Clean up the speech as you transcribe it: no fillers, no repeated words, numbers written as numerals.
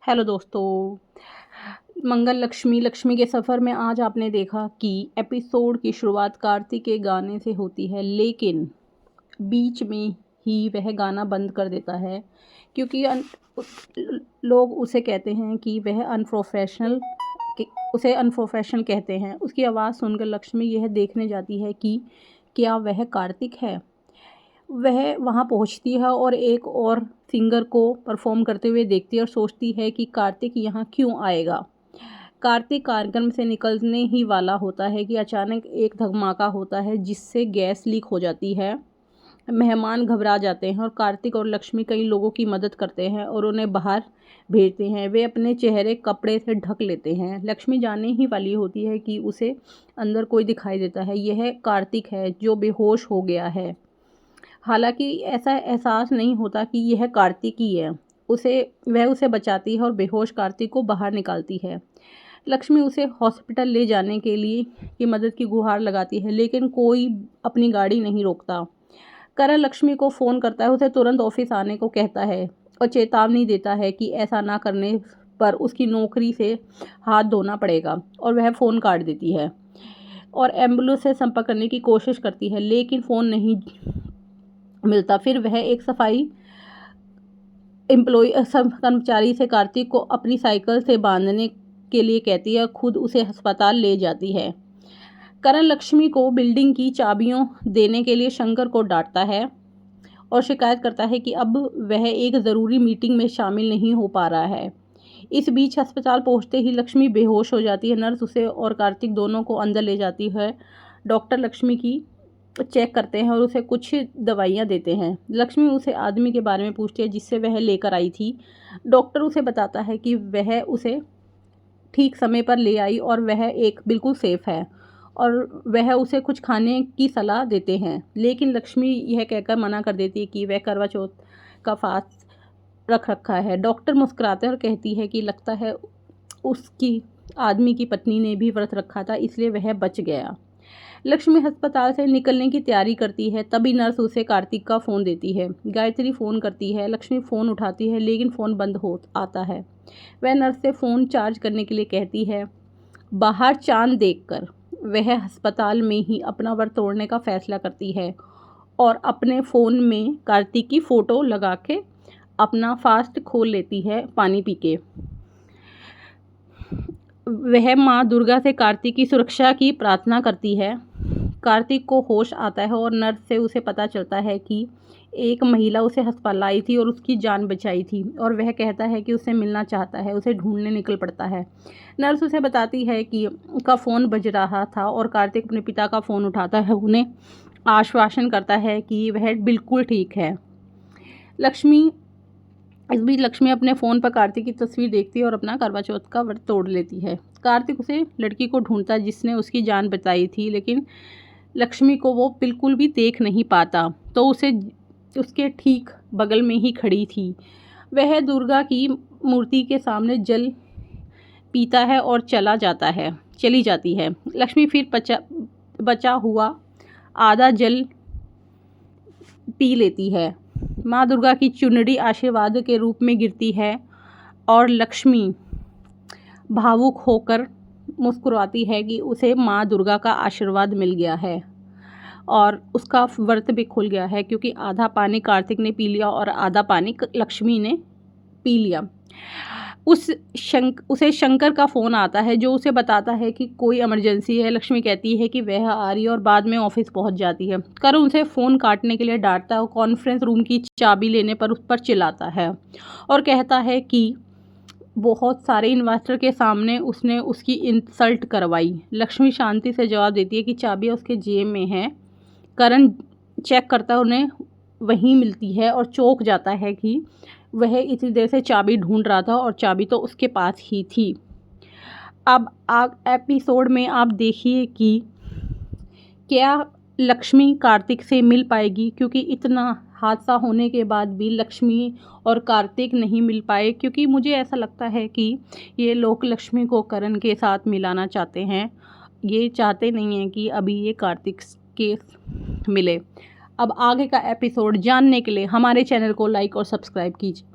Hello दोस्तों। मंगल लक्ष्मी लक्ष्मी के सफ़र में आज आपने देखा कि एपिसोड की शुरुआत कार्तिक के गाने से होती है, लेकिन बीच में ही वह गाना बंद कर देता है क्योंकि लोग उसे कहते हैं कि वह अनप्रोफेशनल उसे अनप्रोफेशनल कहते हैं। उसकी आवाज़ सुनकर लक्ष्मी यह देखने जाती है कि क्या वह कार्तिक है। वह वहाँ पहुँचती है और एक और सिंगर को परफॉर्म करते हुए देखती है और सोचती है कि कार्तिक यहाँ क्यों आएगा। कार्तिक कार्यक्रम से निकलने ही वाला होता है कि अचानक एक धमाका होता है जिससे गैस लीक हो जाती है। मेहमान घबरा जाते हैं और कार्तिक और लक्ष्मी कई लोगों की मदद करते हैं और उन्हें बाहर भेजते हैं। वे अपने चेहरे कपड़े से ढक लेते हैं। लक्ष्मी जानने ही वाली होती है कि उसे अंदर कोई दिखाई देता है। यह कार्तिक है जो बेहोश हो गया है। हालांकि ऐसा एहसास नहीं होता कि यह कार्तिक ही है। वह उसे बचाती है और बेहोश कार्तिक को बाहर निकालती है। लक्ष्मी उसे हॉस्पिटल ले जाने के लिए की मदद की गुहार लगाती है, लेकिन कोई अपनी गाड़ी नहीं रोकता। करण लक्ष्मी को फ़ोन करता है, उसे तुरंत ऑफिस आने को कहता है और चेतावनी देता है कि ऐसा ना करने पर उसकी नौकरी से हाथ धोना पड़ेगा, और वह फ़ोन काट देती है और एम्बुलेंस से संपर्क करने की कोशिश करती है, लेकिन फ़ोन नहीं मिलता। फिर वह एक सफाई कर्मचारी से कार्तिक को अपनी साइकिल से बांधने के लिए कहती है, खुद उसे अस्पताल ले जाती है। करण लक्ष्मी को बिल्डिंग की चाबियों देने के लिए शंकर को डांटता है और शिकायत करता है कि अब वह एक ज़रूरी मीटिंग में शामिल नहीं हो पा रहा है। इस बीच अस्पताल पहुंचते ही लक्ष्मी बेहोश हो जाती है। नर्स उसे और कार्तिक दोनों को अंदर ले जाती है। डॉक्टर लक्ष्मी की चेक करते हैं और उसे कुछ दवाइयाँ देते हैं। लक्ष्मी उसे आदमी के बारे में पूछती है जिससे वह लेकर आई थी। डॉक्टर उसे बताता है कि वह उसे ठीक समय पर ले आई और वह एक बिल्कुल सेफ़ है, और वह उसे कुछ खाने की सलाह देते हैं, लेकिन लक्ष्मी यह कहकर मना कर देती है कि वह करवा चौथ का फास्ट रख रखा है। डॉक्टर मुस्कुराते हैं और कहती है कि लगता है उसकी आदमी की पत्नी ने भी व्रत रखा था, इसलिए वह बच गया। लक्ष्मी अस्पताल से निकलने की तैयारी करती है, तभी नर्स उसे कार्तिक का फ़ोन देती है। गायत्री फ़ोन करती है। लक्ष्मी फ़ोन उठाती है, लेकिन फ़ोन बंद हो आता है। वह नर्स से फ़ोन चार्ज करने के लिए कहती है। बाहर चांद देखकर वह अस्पताल में ही अपना व्रत तोड़ने का फैसला करती है और अपने फ़ोन में कार्तिक की फ़ोटो लगा के अपना फास्ट खोल लेती है पानी पी के। वह माँ दुर्गा से कार्तिक की सुरक्षा की प्रार्थना करती है। कार्तिक को होश आता है और नर्स से उसे पता चलता है कि एक महिला उसे अस्पताल लाई थी और उसकी जान बचाई थी, और वह कहता है कि उसे मिलना चाहता है। उसे ढूंढने निकल पड़ता है। नर्स उसे बताती है कि उसका फ़ोन बज रहा था और कार्तिक अपने पिता का फ़ोन उठाता है, उन्हें आश्वासन करता है कि वह बिल्कुल ठीक है। इस बीच लक्ष्मी अपने फ़ोन पर कार्तिक की तस्वीर देखती है और अपना करवा चौथ का व्रत तोड़ लेती है। कार्तिक उसे लड़की को ढूंढता है जिसने उसकी जान बचाई थी, लेकिन लक्ष्मी को वो बिल्कुल भी देख नहीं पाता, तो उसे उसके ठीक बगल में ही खड़ी थी। वह दुर्गा की मूर्ति के सामने जल पीता है और चली जाती है। लक्ष्मी फिर बचा हुआ आधा जल पी लेती है। माँ दुर्गा की चुनरी आशीर्वाद के रूप में गिरती है और लक्ष्मी भावुक होकर मुस्कुराती है कि उसे माँ दुर्गा का आशीर्वाद मिल गया है और उसका व्रत भी खुल गया है, क्योंकि आधा पानी कार्तिक ने पी लिया और आधा पानी लक्ष्मी ने पी लिया। उसे शंकर का फ़ोन आता है जो उसे बताता है कि कोई इमरजेंसी है। लक्ष्मी कहती है कि वह आ रही है और बाद में ऑफिस पहुंच जाती है। करण उसे फ़ोन काटने के लिए डांटता है और कॉन्फ्रेंस रूम की चाबी लेने पर उस पर चिल्लाता है और कहता है कि बहुत सारे इन्वेस्टर के सामने उसने उसकी इंसल्ट करवाई। लक्ष्मी शांति से जवाब देती है कि चाबी उसके जेब में है। करण चेक करता है, उन्हें वहीं मिलती है और चौंक जाता है कि वह इतनी देर से चाबी ढूंढ रहा था और चाबी तो उसके पास ही थी। अब एपिसोड में आप देखिए कि क्या लक्ष्मी कार्तिक से मिल पाएगी, क्योंकि इतना हादसा होने के बाद भी लक्ष्मी और कार्तिक नहीं मिल पाए, क्योंकि मुझे ऐसा लगता है कि ये लोग लक्ष्मी को करण के साथ मिलाना चाहते हैं। ये चाहते नहीं हैं कि अभी ये कार्तिक के मिले। अब आगे का एपिसोड जानने के लिए हमारे चैनल को लाइक और सब्सक्राइब कीजिए।